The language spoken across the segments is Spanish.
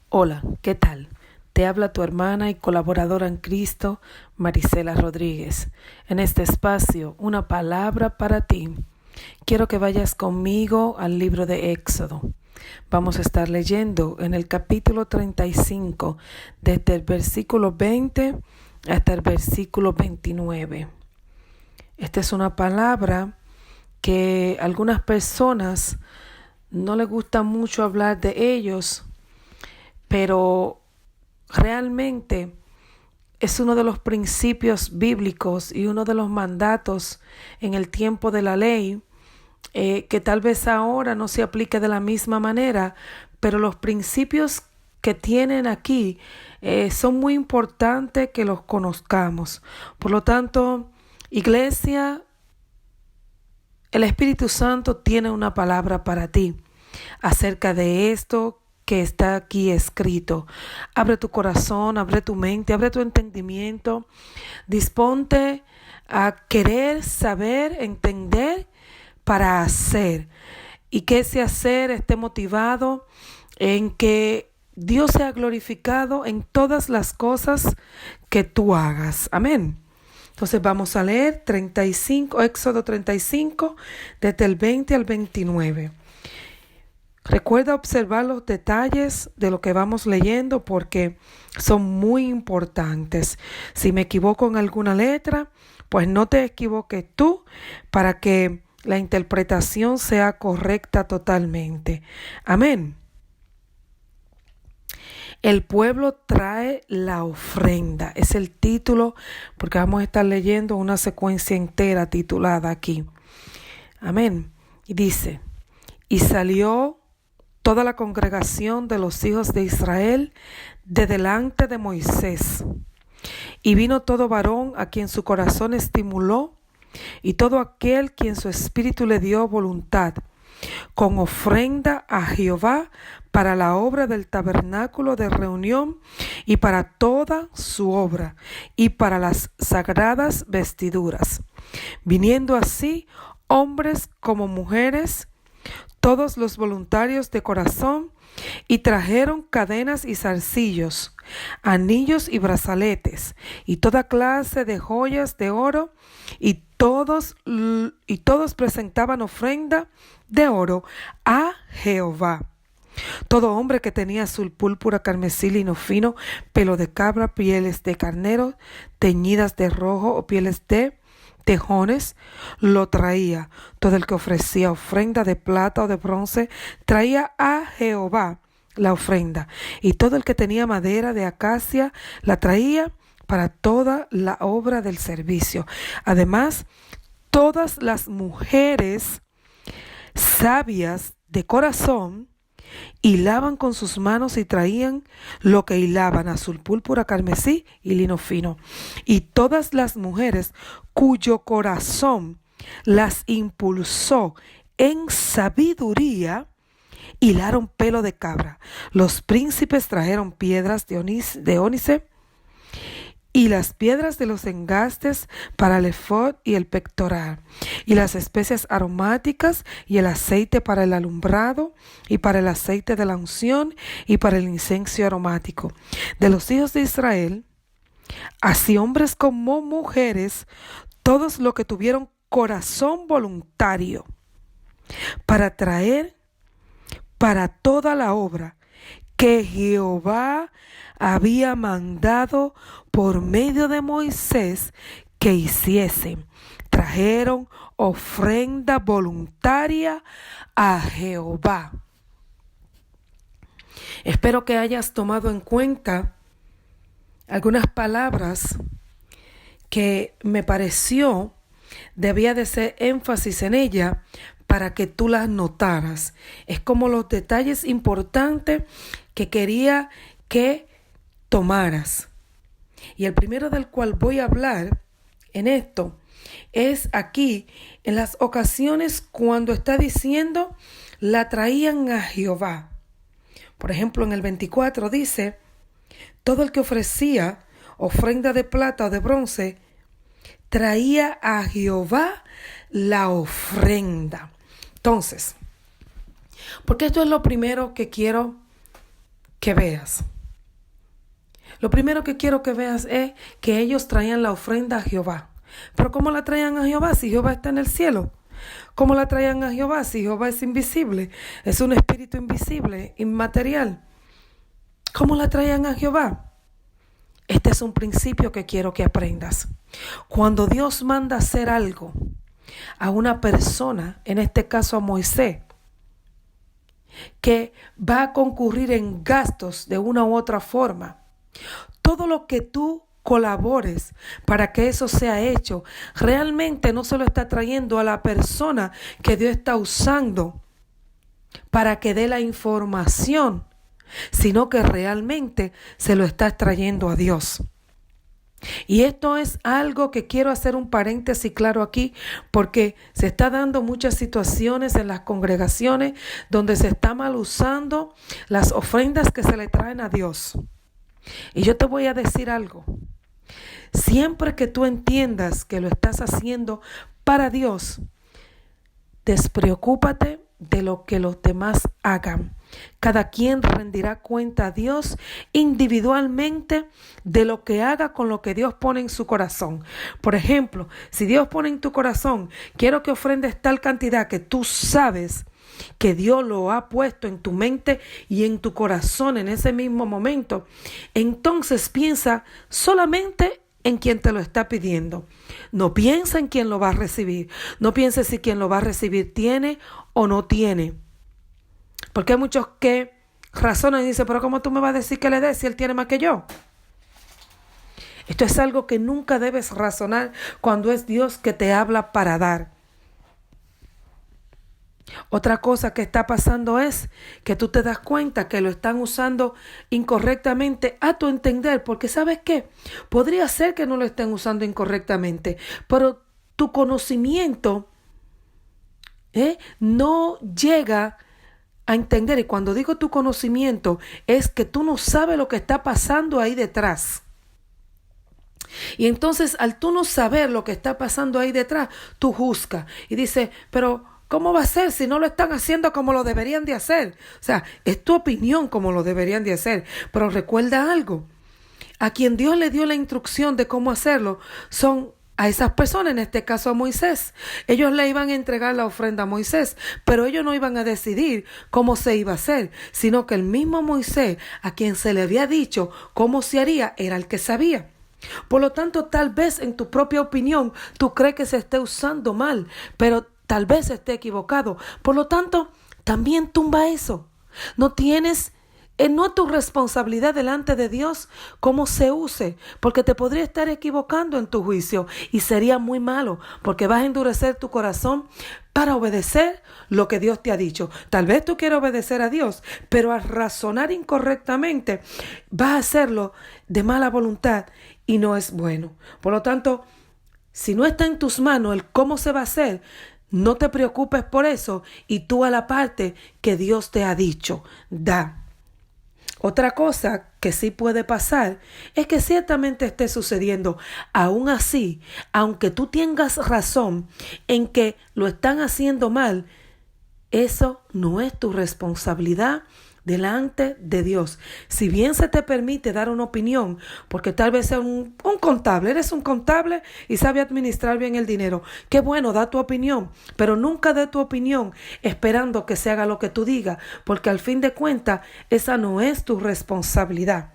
Hola, ¿qué tal? Te habla tu hermana y colaboradora en Cristo, Marisela Rodríguez. En este espacio, una palabra para ti. Quiero que vayas conmigo al libro de Éxodo. Vamos a estar leyendo en el capítulo 35, desde el versículo 20 hasta el versículo 29. Esta es una palabra que algunas personas no les gusta mucho hablar de ellos, pero realmente es uno de los principios bíblicos y uno de los mandatos en el tiempo de la ley, que tal vez ahora no se aplique de la misma manera, pero los principios que tienen aquí son muy importantes que los conozcamos. Por lo tanto, iglesia, el Espíritu Santo tiene una palabra para ti acerca de esto que está aquí escrito. Abre tu corazón, abre tu mente, abre tu entendimiento. Disponte a querer, saber, entender para hacer. Y que ese hacer esté motivado en que Dios sea glorificado en todas las cosas que tú hagas. Amén. Entonces vamos a leer Éxodo 35, desde el 20 al 29. Recuerda observar los detalles de lo que vamos leyendo porque son muy importantes. Si me equivoco en alguna letra, pues no te equivoques tú para que la interpretación sea correcta totalmente. Amén. El pueblo trae la ofrenda. Es el título porque vamos a estar leyendo una secuencia entera titulada aquí. Amén. Y dice, y salió toda la congregación de los hijos de Israel de delante de Moisés. Y vino todo varón a quien su corazón estimuló, y todo aquel quien su espíritu le dio voluntad, con ofrenda a Jehová para la obra del tabernáculo de reunión y para toda su obra, y para las sagradas vestiduras. Viniendo así hombres como mujeres, todos los voluntarios de corazón, y trajeron cadenas y zarcillos, anillos y brazaletes, y toda clase de joyas de oro, y todos presentaban ofrenda de oro a Jehová. Todo hombre que tenía azul, púrpura, carmesí, lino fino, pelo de cabra, pieles de carnero, teñidas de rojo o pieles de tejones, lo traía. Todo el que ofrecía ofrenda de plata o de bronce traía a Jehová la ofrenda. Y todo el que tenía madera de acacia la traía para toda la obra del servicio. Además, todas las mujeres sabias de corazón hilaban con sus manos y traían lo que hilaban, azul, púrpura, carmesí y lino fino. Y todas las mujeres cuyo corazón las impulsó en sabiduría, hilaron pelo de cabra. Los príncipes trajeron piedras de ónice y las piedras de los engastes para el efod y el pectoral, y las especias aromáticas y el aceite para el alumbrado, y para el aceite de la unción, y para el incienso aromático. De los hijos de Israel, así hombres como mujeres, todos los que tuvieron corazón voluntario para traer para toda la obra que Jehová había mandado por medio de Moisés que hiciesen, trajeron ofrenda voluntaria a Jehová. Espero que hayas tomado en cuenta algunas palabras que me pareció debía de ser énfasis en ella para que tú las notaras. Es como los detalles importantes que quería que tomaras. Y el primero del cual voy a hablar en esto es aquí, en las ocasiones cuando está diciendo, la traían a Jehová. Por ejemplo, en el 24 dice, todo el que ofrecía ofrenda de plata o de bronce, traía a Jehová la ofrenda. Entonces, porque esto es lo primero que quiero que veas. Lo primero que quiero que veas es que ellos traían la ofrenda a Jehová. Pero ¿cómo la traían a Jehová si Jehová está en el cielo? ¿Cómo la traían a Jehová si Jehová es invisible? Es un espíritu invisible, inmaterial. ¿Cómo la traían a Jehová? Este es un principio que quiero que aprendas. Cuando Dios manda hacer algo a una persona, en este caso a Moisés, que va a concurrir en gastos de una u otra forma, todo lo que tú colabores para que eso sea hecho, realmente no se lo está trayendo a la persona que Dios está usando para que dé la información, sino que realmente se lo está trayendo a Dios. Y esto es algo que quiero hacer un paréntesis claro aquí, porque se está dando muchas situaciones en las congregaciones donde se está mal usando las ofrendas que se le traen a Dios. Y yo te voy a decir algo. Siempre que tú entiendas que lo estás haciendo para Dios, despreocúpate de lo que los demás hagan. Cada quien rendirá cuenta a Dios individualmente de lo que haga con lo que Dios pone en su corazón. Por ejemplo, si Dios pone en tu corazón, quiero que ofrendes tal cantidad que tú sabes que Dios lo ha puesto en tu mente y en tu corazón en ese mismo momento, entonces piensa solamente en quien te lo está pidiendo. No piensa en quién lo va a recibir. No pienses si quien lo va a recibir tiene o no tiene. Porque hay muchos que razonan y dicen, pero ¿cómo tú me vas a decir que le des si él tiene más que yo? Esto es algo que nunca debes razonar cuando es Dios que te habla para dar. Otra cosa que está pasando es que tú te das cuenta que lo están usando incorrectamente a tu entender, porque ¿sabes qué? Podría ser que no lo estén usando incorrectamente, pero tu conocimiento no llega a entender. Y cuando digo tu conocimiento, es que tú no sabes lo que está pasando ahí detrás. Y entonces, al tú no saber lo que está pasando ahí detrás, tú juzgas y dices, pero ¿cómo va a ser si no lo están haciendo como lo deberían de hacer? O sea, es tu opinión como lo deberían de hacer. Pero recuerda algo, a quien Dios le dio la instrucción de cómo hacerlo son a esas personas, en este caso a Moisés. Ellos le iban a entregar la ofrenda a Moisés, pero ellos no iban a decidir cómo se iba a hacer, sino que el mismo Moisés, a quien se le había dicho cómo se haría, era el que sabía. Por lo tanto, tal vez en tu propia opinión tú crees que se esté usando mal, pero tal vez esté equivocado. Por lo tanto, también tumba eso. No es tu responsabilidad delante de Dios cómo se use, porque te podría estar equivocando en tu juicio y sería muy malo, porque vas a endurecer tu corazón para obedecer lo que Dios te ha dicho. Tal vez tú quieras obedecer a Dios, pero al razonar incorrectamente vas a hacerlo de mala voluntad y no es bueno. Por lo tanto, si no está en tus manos el cómo se va a hacer, no te preocupes por eso y tú a la parte que Dios te ha dicho, da. Otra cosa que sí puede pasar es que ciertamente esté sucediendo. Aún así, aunque tú tengas razón en que lo están haciendo mal, eso no es tu responsabilidad delante de Dios. Si bien se te permite dar una opinión, porque tal vez sea un contable, eres un contable y sabe administrar bien el dinero, qué bueno, da tu opinión, pero nunca dé tu opinión esperando que se haga lo que tú digas, porque al fin de cuentas esa no es tu responsabilidad.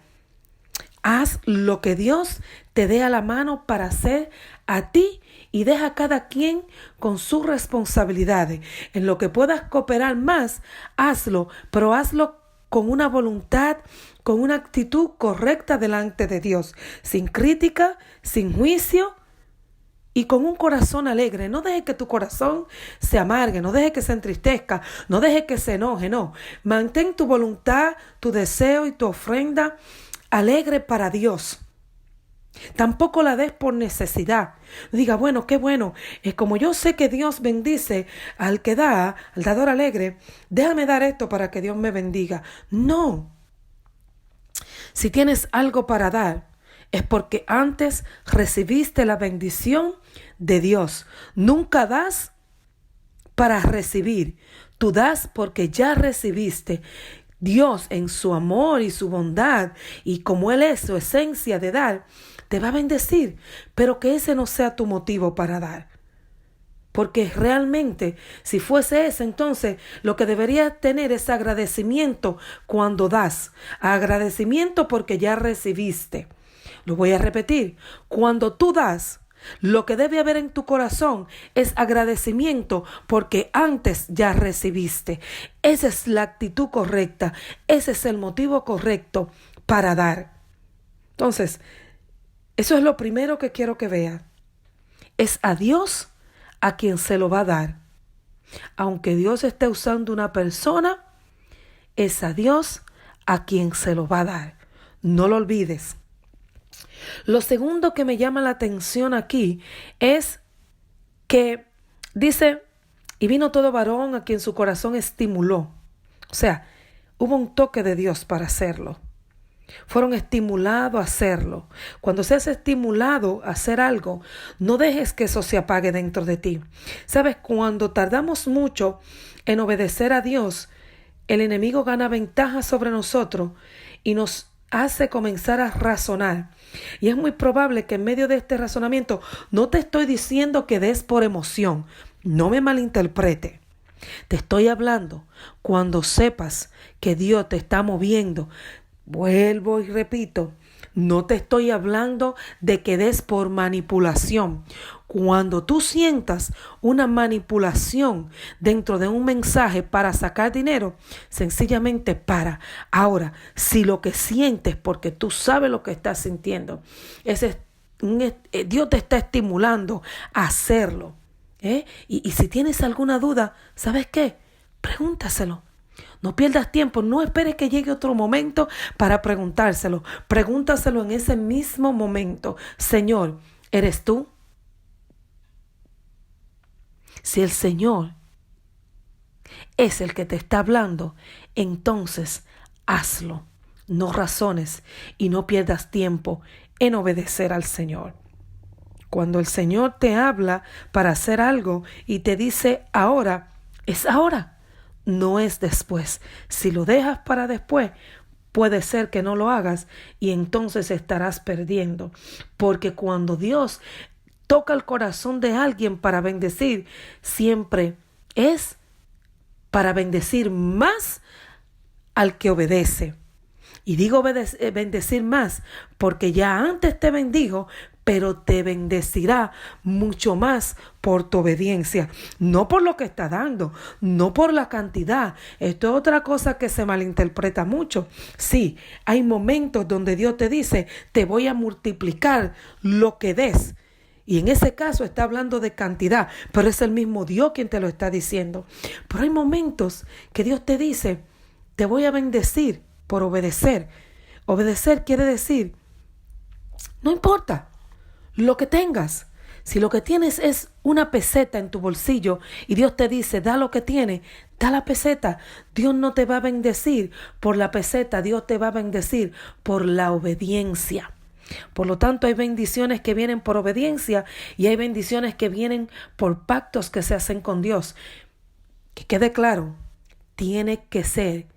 Haz lo que Dios te dé a la mano para hacer a ti y deja a cada quien con sus responsabilidades. En lo que puedas cooperar más, hazlo, pero hazlo con una voluntad, con una actitud correcta delante de Dios, sin crítica, sin juicio y con un corazón alegre. No dejes que tu corazón se amargue, no dejes que se entristezca, no dejes que se enoje, no. Mantén tu voluntad, tu deseo y tu ofrenda alegre para Dios. Tampoco la des por necesidad. Diga, bueno, qué bueno. Es como yo sé que Dios bendice al que da, al dador alegre, déjame dar esto para que Dios me bendiga. No. Si tienes algo para dar, es porque antes recibiste la bendición de Dios. Nunca das para recibir. Tú das porque ya recibiste. Dios en su amor y su bondad y como Él es su esencia de dar, te va a bendecir, pero que ese no sea tu motivo para dar. Porque realmente, si fuese ese, entonces lo que deberías tener es agradecimiento cuando das. Agradecimiento porque ya recibiste. Lo voy a repetir. Cuando tú das, lo que debe haber en tu corazón es agradecimiento porque antes ya recibiste. Esa es la actitud correcta. Ese es el motivo correcto para dar. Entonces, eso es lo primero que quiero que veas. Es a Dios a quien se lo va a dar. Aunque Dios esté usando una persona, es a Dios a quien se lo va a dar. No lo olvides. Lo segundo que me llama la atención aquí es que dice, y vino todo varón a quien su corazón estimuló. O sea, hubo un toque de Dios para hacerlo. Fueron estimulados a hacerlo. Cuando seas estimulado a hacer algo, no dejes que eso se apague dentro de ti. Sabes, cuando tardamos mucho en obedecer a Dios, el enemigo gana ventaja sobre nosotros y nos hace comenzar a razonar. Y es muy probable que en medio de este razonamiento, no te estoy diciendo que des por emoción, no me malinterprete. Te estoy hablando cuando sepas que Dios te está moviendo. Vuelvo y repito, no te estoy hablando de que des por manipulación. Cuando tú sientas una manipulación dentro de un mensaje para sacar dinero, sencillamente para. Ahora, si lo que sientes, porque tú sabes lo que estás sintiendo, Dios te está estimulando a hacerlo. Y si tienes alguna duda, ¿sabes qué? Pregúntaselo. No pierdas tiempo, no esperes que llegue otro momento para preguntárselo. Pregúntaselo en ese mismo momento. Señor, ¿eres tú? Si el Señor es el que te está hablando, entonces hazlo. No razones y no pierdas tiempo en obedecer al Señor. Cuando el Señor te habla para hacer algo y te dice ahora, es ahora. No es después. Si lo dejas para después, puede ser que no lo hagas y entonces estarás perdiendo. Porque cuando Dios toca el corazón de alguien para bendecir, siempre es para bendecir más al que obedece. Y digo bendecir más porque ya antes te bendijo, pero te bendecirá mucho más por tu obediencia, no por lo que está dando, no por la cantidad. Esto es otra cosa que se malinterpreta mucho. Sí, hay momentos donde Dios te dice, te voy a multiplicar lo que des. Y en ese caso está hablando de cantidad, pero es el mismo Dios quien te lo está diciendo. Pero hay momentos que Dios te dice, te voy a bendecir por obedecer. Obedecer quiere decir, no importa lo que tengas. Si lo que tienes es una peseta en tu bolsillo y Dios te dice, da lo que tienes, da la peseta. Dios no te va a bendecir por la peseta, Dios te va a bendecir por la obediencia. Por lo tanto, hay bendiciones que vienen por obediencia y hay bendiciones que vienen por pactos que se hacen con Dios. Que quede claro, tiene que ser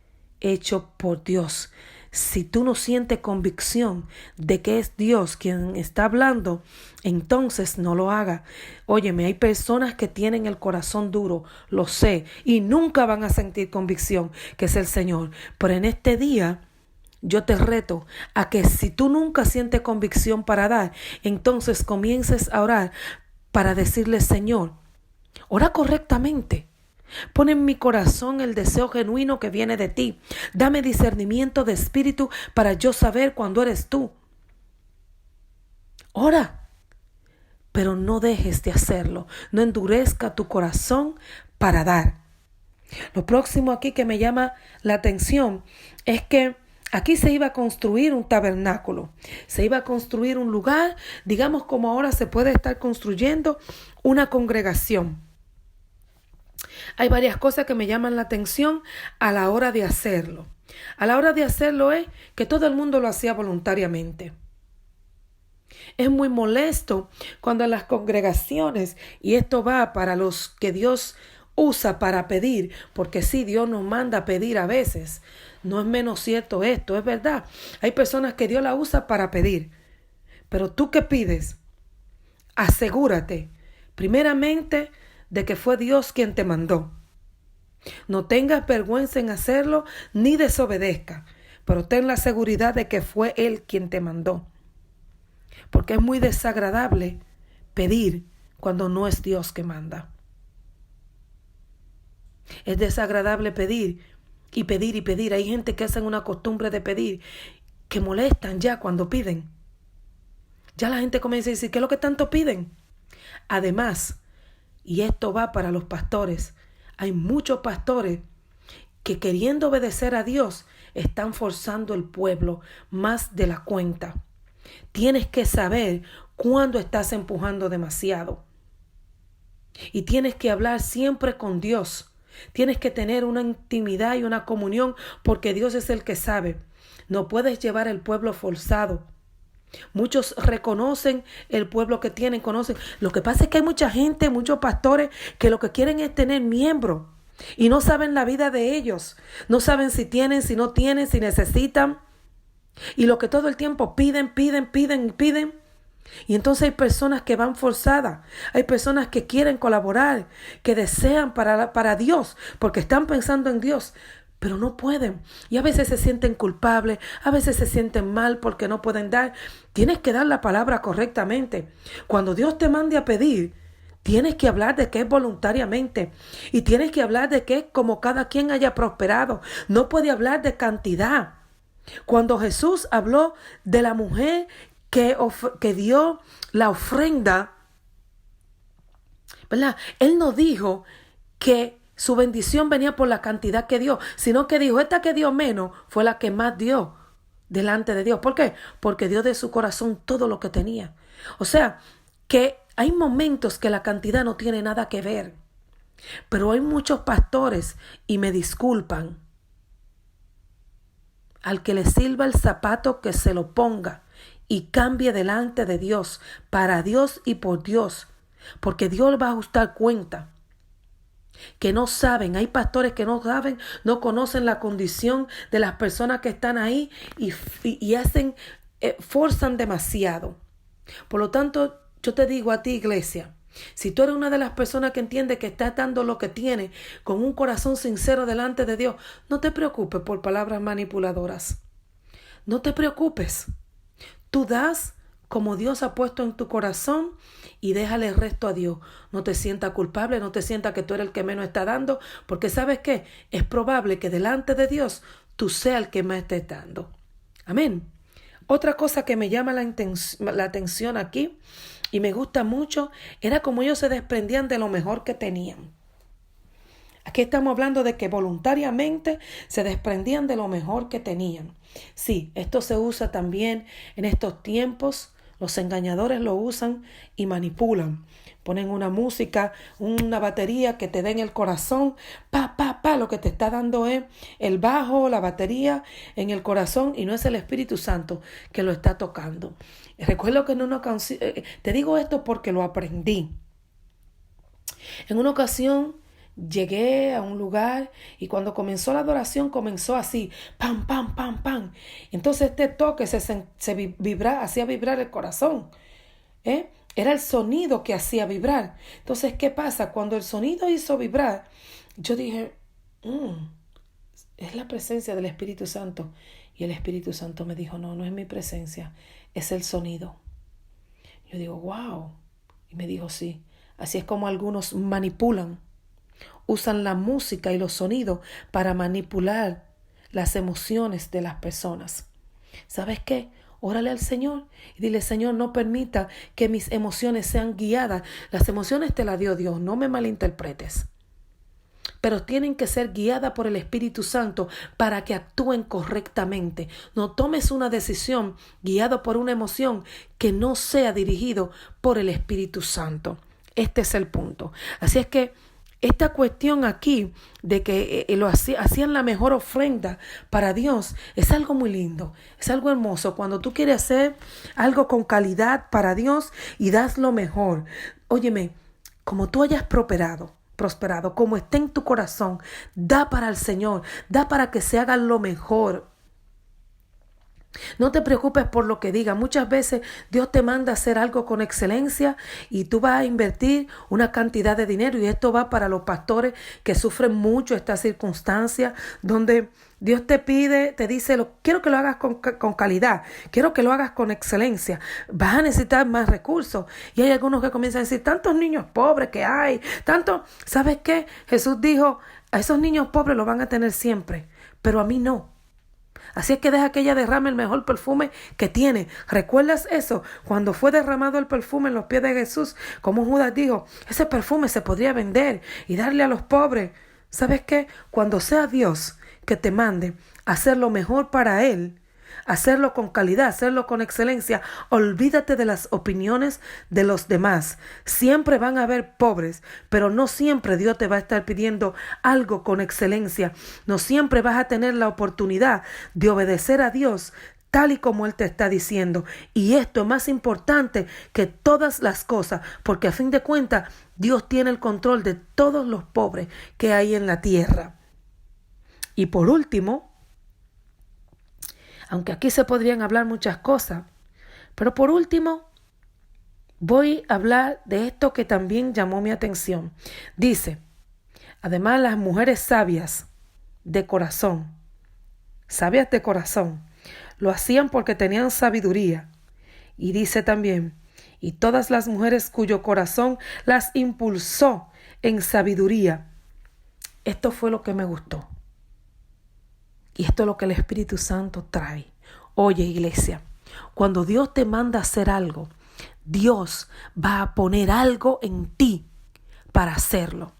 hecho por Dios. Si tú no sientes convicción de que es Dios quien está hablando, entonces no lo haga. Óyeme, hay personas que tienen el corazón duro, lo sé, y nunca van a sentir convicción que es el Señor. Pero en este día, yo te reto a que si tú nunca sientes convicción para dar, entonces comiences a orar para decirle, Señor, ora correctamente. Pon en mi corazón el deseo genuino que viene de ti. Dame discernimiento de espíritu para yo saber cuándo eres tú. Ora, pero no dejes de hacerlo. No endurezca tu corazón para dar. Lo próximo aquí que me llama la atención es que aquí se iba a construir un tabernáculo. Se iba a construir un lugar, digamos como ahora se puede estar construyendo una congregación. Hay varias cosas que me llaman la atención a la hora de hacerlo. A la hora de hacerlo es que todo el mundo lo hacía voluntariamente. Es muy molesto cuando en las congregaciones, y esto va para los que Dios usa para pedir, porque sí, Dios nos manda a pedir a veces. No es menos cierto esto, es verdad. Hay personas que Dios la usa para pedir. Pero tú que pides, asegúrate, primeramente, de que fue Dios quien te mandó. No tengas vergüenza en hacerlo, ni desobedezca, pero ten la seguridad de que fue Él quien te mandó. Porque es muy desagradable pedir cuando no es Dios que manda. Es desagradable pedir y pedir y pedir. Hay gente que hacen una costumbre de pedir que molestan ya cuando piden. Ya la gente comienza a decir, ¿qué es lo que tanto piden? Además, y esto va para los pastores, hay muchos pastores que queriendo obedecer a Dios están forzando el pueblo más de la cuenta. Tienes que saber cuándo estás empujando demasiado. Y tienes que hablar siempre con Dios. Tienes que tener una intimidad y una comunión porque Dios es el que sabe. No puedes llevar el pueblo forzado. Muchos reconocen el pueblo que tienen, conocen. Lo que pasa es que hay mucha gente, muchos pastores que lo que quieren es tener miembros y no saben la vida de ellos. No saben si tienen, si no tienen, si necesitan. Y lo que todo el tiempo piden. Y entonces hay personas que van forzadas, hay personas que quieren colaborar, que desean para Dios, porque están pensando en Dios, pero no pueden. Y a veces se sienten culpables, a veces se sienten mal porque no pueden dar. Tienes que dar la palabra correctamente. Cuando Dios te mande a pedir, tienes que hablar de que es voluntariamente y tienes que hablar de que es como cada quien haya prosperado. No puede hablar de cantidad. Cuando Jesús habló de la mujer que dio la ofrenda, ¿verdad? Él no dijo que su bendición venía por la cantidad que dio, sino que dijo, esta que dio menos fue la que más dio delante de Dios. ¿Por qué? Porque dio de su corazón todo lo que tenía. O sea, que hay momentos que la cantidad no tiene nada que ver. Pero hay muchos pastores, y me disculpan, al que le sirva el zapato que se lo ponga y cambie delante de Dios, para Dios y por Dios, porque Dios va a ajustar cuenta. Que no saben, hay pastores que no saben, no conocen la condición de las personas que están ahí y hacen, forzan demasiado. Por lo tanto, yo te digo a ti, iglesia, si tú eres una de las personas que entiende que estás dando lo que tiene con un corazón sincero delante de Dios, no te preocupes por palabras manipuladoras. No te preocupes. Tú das como Dios ha puesto en tu corazón y déjale el resto a Dios. No te sientas culpable, no te sientas que tú eres el que menos está dando, porque ¿sabes qué? Es probable que delante de Dios tú seas el que más estés dando. Amén. Otra cosa que me llama la atención aquí y me gusta mucho era como ellos se desprendían de lo mejor que tenían. Aquí estamos hablando de que voluntariamente se desprendían de lo mejor que tenían. Sí, esto se usa también en estos tiempos. Los engañadores lo usan y manipulan. Ponen una música, una batería que te den el corazón. Lo que te está dando es el bajo, la batería en el corazón y no es el Espíritu Santo que lo está tocando. Recuerdo que en una ocasión, te digo esto porque lo aprendí. En una ocasión llegué a un lugar y cuando comenzó la adoración comenzó así, pam, pam, pam, pam. Entonces este toque hacía vibrar el corazón. Era el sonido que hacía vibrar. Entonces, ¿qué pasa? Cuando el sonido hizo vibrar, yo dije, es la presencia del Espíritu Santo. Y el Espíritu Santo me dijo, no es mi presencia, es el sonido. Yo digo, wow. Y me dijo, sí. Así es como algunos manipulan. Usan la música y los sonidos para manipular las emociones de las personas. ¿Sabes qué? Órale al Señor y dile, Señor, no permita que mis emociones sean guiadas. Las emociones te las dio Dios, no me malinterpretes. Pero tienen que ser guiadas por el Espíritu Santo para que actúen correctamente. No tomes una decisión guiado por una emoción que no sea dirigido por el Espíritu Santo. Este es el punto. Así es que esta cuestión aquí de que hacían la mejor ofrenda para Dios es algo muy lindo, es algo hermoso. Cuando tú quieres hacer algo con calidad para Dios y das lo mejor. Óyeme, como tú hayas prosperado, prosperado, como esté en tu corazón. Da para el Señor, da para que se haga lo mejor. No te preocupes por lo que diga. Muchas veces Dios te manda a hacer algo con excelencia y tú vas a invertir una cantidad de dinero, y esto va para los pastores que sufren mucho esta circunstancia donde Dios te pide, te dice, quiero que lo hagas con calidad, quiero que lo hagas con excelencia. Vas a necesitar más recursos. Y hay algunos que comienzan a decir, tantos niños pobres que hay, ¿sabes qué? Jesús dijo, a esos niños pobres los van a tener siempre, pero a mí no. Así es que deja que ella derrame el mejor perfume que tiene. ¿Recuerdas eso? Cuando fue derramado el perfume en los pies de Jesús, como Judas dijo, ese perfume se podría vender y darle a los pobres. ¿Sabes qué? Cuando sea Dios que te mande a hacer lo mejor para Él, hacerlo con calidad, hacerlo con excelencia, olvídate de las opiniones de los demás. Siempre van a haber pobres, pero no siempre Dios te va a estar pidiendo algo con excelencia. No siempre vas a tener la oportunidad de obedecer a Dios tal y como Él te está diciendo. Y esto es más importante que todas las cosas, porque a fin de cuentas Dios tiene el control de todos los pobres que hay en la tierra. Y por último, aunque aquí se podrían hablar muchas cosas, pero por último voy a hablar de esto que también llamó mi atención. Dice, además las mujeres sabias de corazón, lo hacían porque tenían sabiduría. Y dice también, y todas las mujeres cuyo corazón las impulsó en sabiduría. Esto fue lo que me gustó. Y esto es lo que el Espíritu Santo trae. Oye, iglesia, cuando Dios te manda a hacer algo, Dios va a poner algo en ti para hacerlo.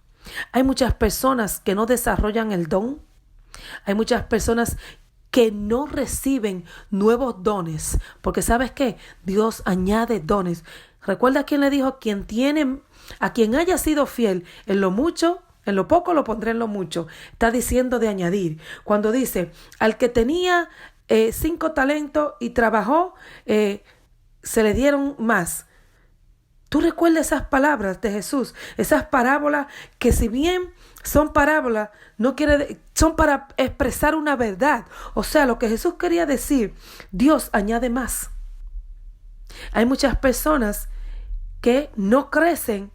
Hay muchas personas que no desarrollan el don. Hay muchas personas que no reciben nuevos dones. Porque ¿sabes qué? Dios añade dones. ¿Recuerda quién le dijo? A quien haya sido fiel en lo mucho, en lo poco lo pondré en lo mucho. Está diciendo de añadir. Cuando dice, al que tenía 5 talentos y trabajó, se le dieron más. Tú recuerdas esas palabras de Jesús, esas parábolas que si bien son parábolas, son para expresar una verdad. O sea, lo que Jesús quería decir, Dios añade más. Hay muchas personas que no crecen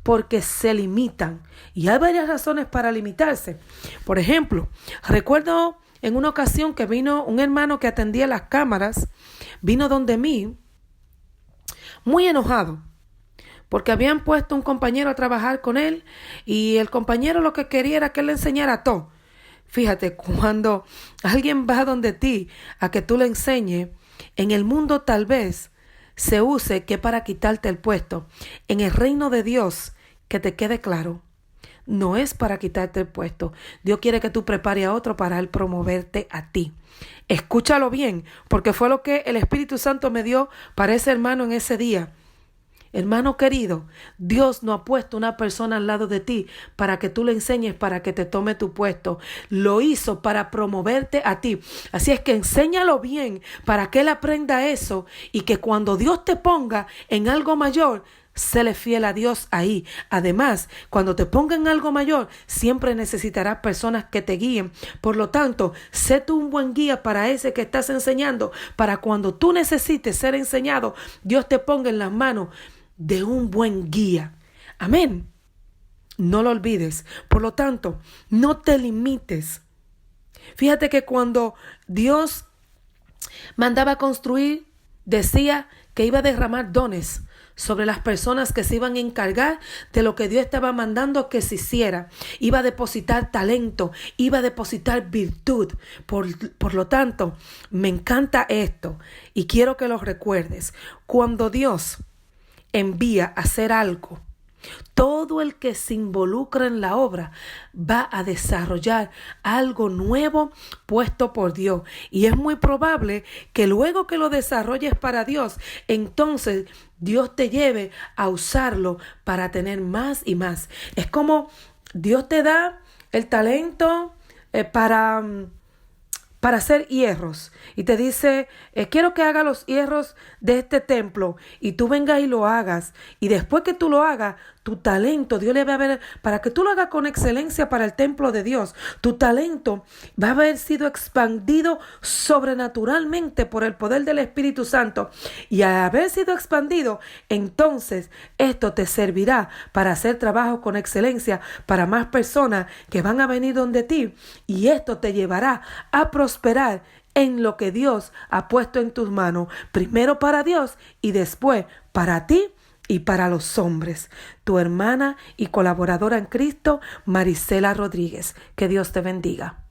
porque se limitan. Y hay varias razones para limitarse. Por ejemplo, recuerdo en una ocasión que vino un hermano que atendía las cámaras, vino donde mí, muy enojado, porque habían puesto un compañero a trabajar con él y el compañero lo que quería era que él le enseñara todo. Fíjate, cuando alguien va donde ti a que tú le enseñes, en el mundo tal vez se use que para quitarte el puesto. En el reino de Dios, que te quede claro, no es para quitarte el puesto. Dios quiere que tú prepares a otro para Él promoverte a ti. Escúchalo bien, porque fue lo que el Espíritu Santo me dio para ese hermano en ese día. Hermano querido, Dios no ha puesto una persona al lado de ti para que tú le enseñes, para que te tome tu puesto. Lo hizo para promoverte a ti. Así es que enséñalo bien para que él aprenda eso y que cuando Dios te ponga en algo mayor, séle fiel a Dios ahí. Además, cuando te ponga en algo mayor, siempre necesitarás personas que te guíen. Por lo tanto, sé tú un buen guía para ese que estás enseñando, para cuando tú necesites ser enseñado, Dios te ponga en las manos de un buen guía. Amén. No lo olvides. Por lo tanto, no te limites. Fíjate que cuando Dios mandaba construir, decía que iba a derramar dones sobre las personas que se iban a encargar de lo que Dios estaba mandando que se hiciera. Iba a depositar talento, iba a depositar virtud. Por lo tanto, me encanta esto y quiero que lo recuerdes. Cuando Dios envía a hacer algo, todo el que se involucra en la obra va a desarrollar algo nuevo puesto por Dios. Y es muy probable que luego que lo desarrolles para Dios, entonces Dios te lleve a usarlo para tener más y más. Es como Dios te da el talento para hacer hierros y te dice, quiero que haga los hierros de este templo y tú vengas y lo hagas y después que tú lo hagas, tu talento, Dios le va a ver, para que tú lo hagas con excelencia para el templo de Dios, tu talento va a haber sido expandido sobrenaturalmente por el poder del Espíritu Santo. Y al haber sido expandido, entonces esto te servirá para hacer trabajo con excelencia para más personas que van a venir donde ti. Y esto te llevará a prosperar en lo que Dios ha puesto en tus manos, primero para Dios y después para ti y para los hombres. Tu hermana y colaboradora en Cristo, Marisela Rodríguez. Que Dios te bendiga.